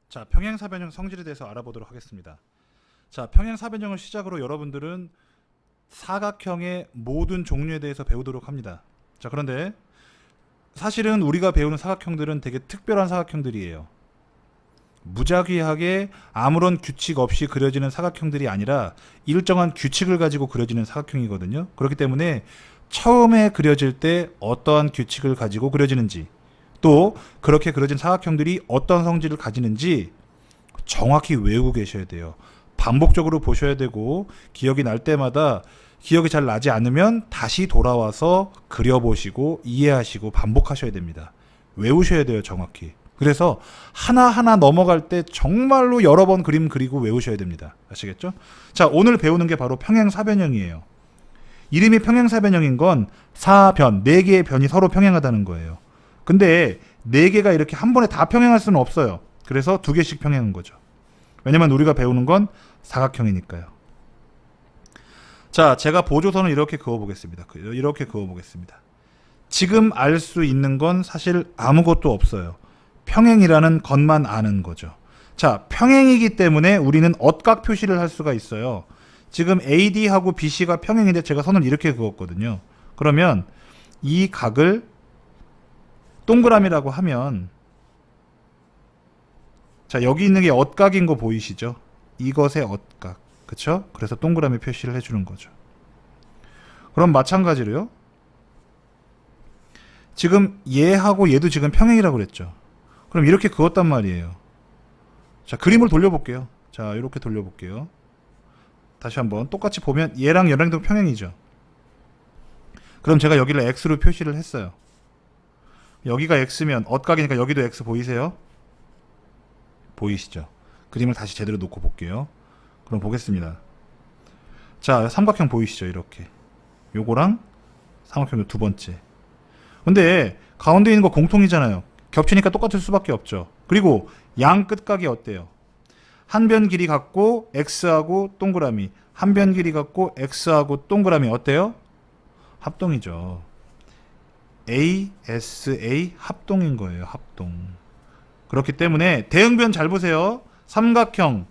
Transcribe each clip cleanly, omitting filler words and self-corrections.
자, 평행사변형 성질에 대해서 알아보도록 하겠습니다. 자, 평행사변형을 시작으로 여러분들은 사각형의 모든 종류에 대해서 배우도록 합니다. 자, 그런데 사실은 우리가 배우는 사각형들은 되게 특별한 사각형들이에요. 무작위하게 아무런 규칙 없이 그려지는 사각형들이 아니라 일정한 규칙을 가지고 그려지는 사각형이거든요. 그렇기 때문에 처음에 그려질 때 어떠한 규칙을 가지고 그려지는지, 또 그렇게 그려진 사각형들이 어떤 성질을 가지는지 정확히 외우고 계셔야 돼요. 반복적으로 보셔야 되고, 기억이 날 때마다 기억이 잘 나지 않으면 다시 돌아와서 그려보시고 이해하시고 반복하셔야 됩니다. 외우셔야 돼요, 정확히. 그래서 하나하나 넘어갈 때 정말로 여러 번 그림 그리고 외우셔야 됩니다. 아시겠죠? 자, 오늘 배우는 게 바로 평행사변형이에요. 이름이 평행사변형인 건 사변, 4개의 변이 서로 평행하다는 거예요. 근데 4개가 이렇게 한 번에 다 평행할 수는 없어요. 그래서 2개씩 평행한 거죠. 왜냐면 우리가 배우는 건 사각형이니까요. 자, 제가 보조선을 이렇게 그어보겠습니다. 이렇게 그어보겠습니다. 지금 알 수 있는 건 사실 아무것도 없어요. 평행이라는 것만 아는 거죠. 자, 평행이기 때문에 우리는 엇각 표시를 할 수가 있어요. 지금 AD하고 BC가 평행인데 제가 선을 이렇게 그었거든요. 그러면 이 각을 동그라미라고 하면, 자, 여기 있는 게 엇각인 거 보이시죠? 이것의 엇각. 그쵸? 그래서 동그라미 표시를 해주는 거죠. 그럼 마찬가지로요. 지금 얘하고 얘도 지금 평행이라고 그랬죠. 그럼 이렇게 그었단 말이에요. 자, 그림을 돌려볼게요. 자, 이렇게 돌려볼게요. 다시 한번 똑같이 보면 얘랑 얘랑도 평행이죠. 그럼 제가 여기를 X로 표시를 했어요. 여기가 X면 엇각이니까 여기도 X 보이세요? 보이시죠? 그림을 다시 제대로 놓고 볼게요. 그럼 보겠습니다. 자, 삼각형 보이시죠? 이렇게. 요거랑 삼각형도 두 번째. 근데 가운데 있는 거 공통이잖아요. 겹치니까 똑같을 수밖에 없죠. 그리고 양 끝각이 어때요? 한 변 길이 같고 X하고 동그라미, 한 변 길이 같고 X하고 동그라미 어때요? 합동이죠. ASA 합동인 거예요. 합동. 그렇기 때문에 대응변 잘 보세요. 삼각형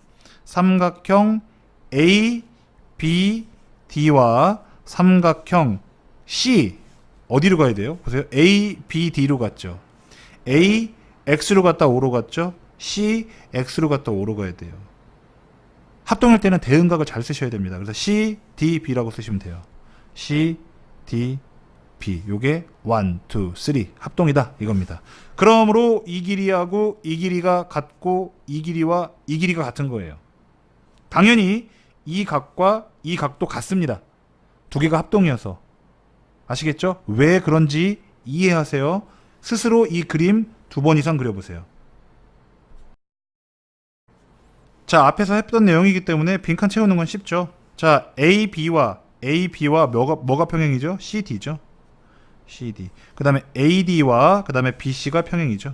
ABD와 삼각형 C 어디로 가야 돼요? 보세요. ABD로 갔죠. A X로 갔다 O로 갔죠. C X로 갔다 O로 가야 돼요. 합동일 때는 대응각을 잘 쓰셔야 됩니다. 그래서 C, D, B라고 쓰시면 돼요. C, D, B. 요게 1, 2, 3 합동이다 이겁니다. 그러므로 이 길이하고 이 길이가 같고 이 길이와 이 길이가 같은 거예요. 당연히 이 각과 이 각도 같습니다. 두 개가 합동이어서. 아시겠죠? 왜 그런지 이해하세요. 스스로 이 그림 2번 이상 그려보세요. 자, 앞에서 했던 내용이기 때문에 빈칸 채우는 건 쉽죠. 자, AB와 뭐가 평행이죠? CD죠. CD. 그 다음에 AD와 그 다음에 BC가 평행이죠.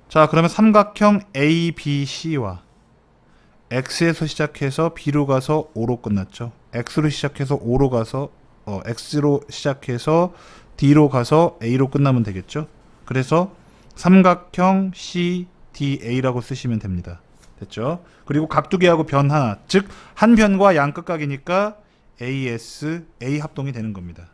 자, 그러면 삼각형 ABC와 X에서 시작해서 B로 가서 O로 끝났죠. X로 시작해서 O로 가서 X로 시작해서 D로 가서 A로 끝나면 되겠죠. 그래서 삼각형 CDA라고 쓰시면 됩니다. 됐죠? 그리고 각 두 개하고 변 하나, 즉 한 변과 양 끝각이니까 ASA 합동이 되는 겁니다.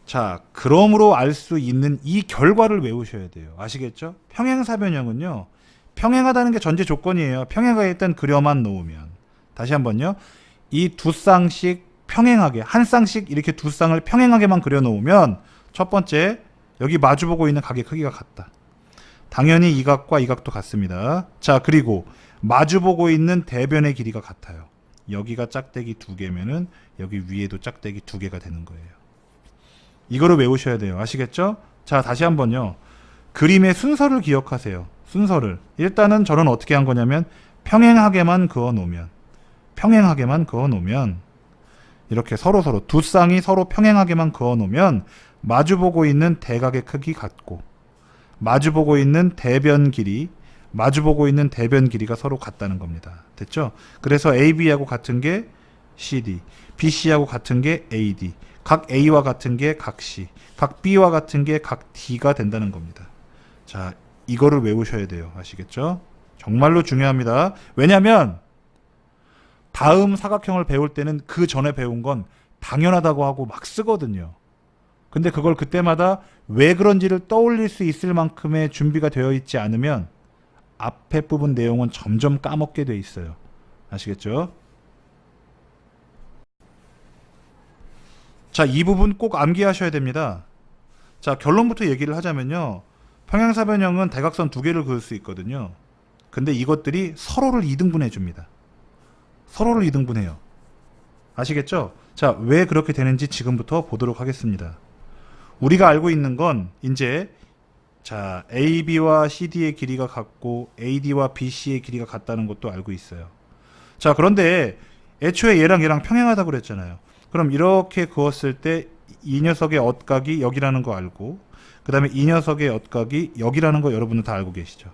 자, 그러므로 알 수 있는 이 결과를 외우셔야 돼요. 아시겠죠? 평행사변형은요, 평행하다는 게 전제 조건이에요. 평행하겠다는 그려만 놓으면. 다시 한번요. 이 두 쌍씩 평행하게, 한 쌍씩 이렇게 두 쌍을 평행하게만 그려 놓으면, 첫 번째, 여기 마주보고 있는 각의 크기가 같다. 당연히 이 각과 이 각도 같습니다. 자, 그리고 마주보고 있는 대변의 길이가 같아요. 여기가 짝대기 2개면은 여기 위에도 짝대기 2개가 되는 거예요. 이거를 외우셔야 돼요. 아시겠죠? 자, 다시 한번요. 그림의 순서를 기억하세요. 순서를. 일단은 저는 어떻게 한 거냐면 평행하게만 그어 놓으면 이렇게 서로 두 쌍이 서로 평행하게만 그어 놓으면 마주보고 있는 대각의 크기 같고 마주보고 있는 대변 길이가 서로 같다는 겁니다. 됐죠? 그래서 AB하고 같은 게 CD, BC하고 같은 게 AD. 각 A와 같은 게 각 C, 각 B와 같은 게 각 D가 된다는 겁니다. 자, 이거를 외우셔야 돼요. 아시겠죠? 정말로 중요합니다. 왜냐하면 다음 사각형을 배울 때는 그 전에 배운 건 당연하다고 하고 막 쓰거든요. 근데 그걸 그때마다 왜 그런지를 떠올릴 수 있을 만큼의 준비가 되어 있지 않으면 앞에 부분 내용은 점점 까먹게 돼 있어요. 아시겠죠? 자, 이 부분 꼭 암기하셔야 됩니다. 자, 결론부터 얘기를 하자면요. 평행사변형은 대각선 두 개를 그을 수 있거든요. 근데 이것들이 서로를 이등분해 줍니다. 서로를 이등분해요. 아시겠죠? 자, 왜 그렇게 되는지 지금부터 보도록 하겠습니다. 우리가 알고 있는 건 이제 자, AB와 CD의 길이가 같고 AD와 BC의 길이가 같다는 것도 알고 있어요. 자, 그런데 애초에 얘랑 평행하다고 그랬잖아요. 그럼 이렇게 그었을 때 이 녀석의 엇각이 여기라는 거 알고, 그 다음에 이 녀석의 엇각이 여기라는 거 여러분은 다 알고 계시죠?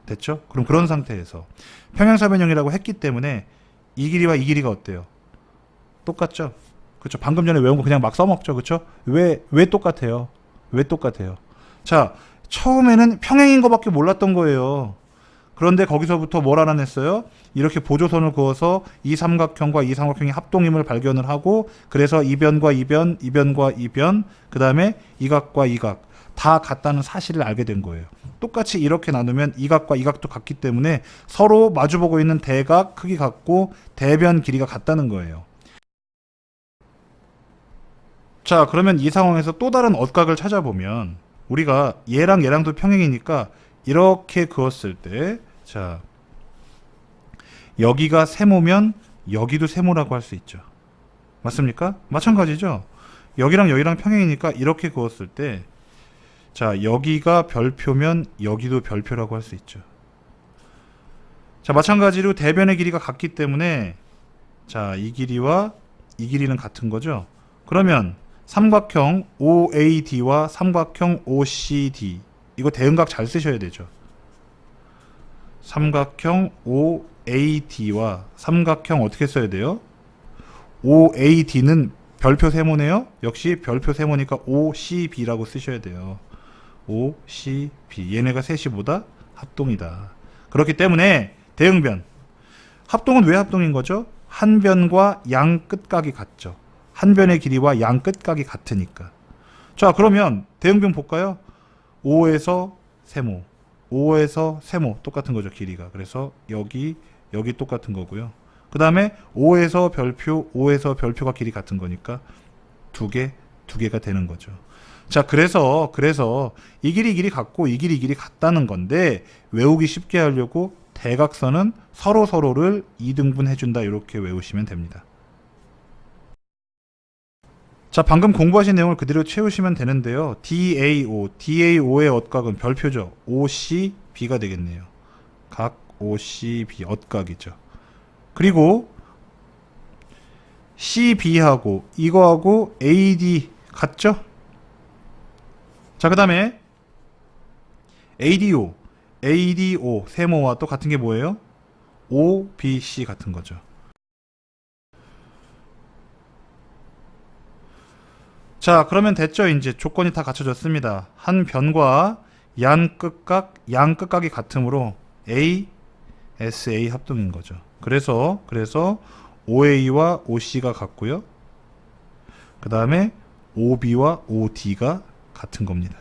됐죠? 그럼 그런 상태에서 평행사변형이라고 했기 때문에 이 길이와 이 길이가 어때요? 똑같죠? 그렇죠? 방금 전에 외운 거 그냥 막 써먹죠? 그렇죠? 왜 똑같아요? 왜 똑같아요? 자, 처음에는 평행인 거밖에 몰랐던 거예요. 그런데 거기서부터 뭘 알아냈어요? 이렇게 보조선을 그어서 이 삼각형과 이 삼각형의 합동임을 발견을 하고, 그래서 이변과 이변, 이변과 이변, 그 다음에 이각과 이각 다 같다는 사실을 알게 된 거예요. 똑같이 이렇게 나누면 이각과 이각도 같기 때문에 서로 마주보고 있는 대각 크기 같고 대변 길이가 같다는 거예요. 자, 그러면 이 상황에서 또 다른 엇각을 찾아보면 우리가 얘랑도 평행이니까 이렇게 그었을 때, 자, 여기가 세모면 여기도 세모라고 할 수 있죠. 맞습니까? 마찬가지죠. 여기랑 평행이니까 이렇게 그었을 때, 자, 여기가 별표면 여기도 별표라고 할 수 있죠. 자, 마찬가지로 대변의 길이가 같기 때문에, 자, 이 길이와 이 길이는 같은 거죠. 그러면 삼각형 OAD와 삼각형 OCD, 이거 대응각 잘 쓰셔야 되죠. 삼각형 OAD와 삼각형 어떻게 써야 돼요? OAD는 별표 세모네요. 역시 별표 세모니까 OCB라고 쓰셔야 돼요. OCB. 얘네가 셋이 뭐다? 합동이다. 그렇기 때문에 대응변. 합동은 왜 합동인 거죠? 한 변과 양 끝각이 같죠. 한 변의 길이와 양 끝각이 같으니까. 자, 그러면 대응변 볼까요? 5에서 세모, 5에서 세모 똑같은 거죠, 길이가. 그래서 여기 똑같은 거고요. 그 다음에 5에서 별표가 길이 같은 거니까 두 개가 되는 거죠. 자, 그래서 이 길이 같고 이 길이 같다는 건데, 외우기 쉽게 하려고 대각선은 서로를 이등분 해준다, 이렇게 외우시면 됩니다. 자, 방금 공부하신 내용을 그대로 채우시면 되는데요. DAO의 엇각은 별표죠. OCB가 되겠네요. 각 OCB 엇각이죠. 그리고 CB하고 이거하고 AD 같죠? 자, 그 다음에 ADO 세모와 또 같은 게 뭐예요? OBC 같은 거죠. 자, 그러면 됐죠? 이제 조건이 다 갖춰졌습니다. 한 변과 양 끝각이 같으므로 SA 합동인 거죠. 그래서 OA와 OC가 같고요. 그 다음에 OB와 OD가 같은 겁니다.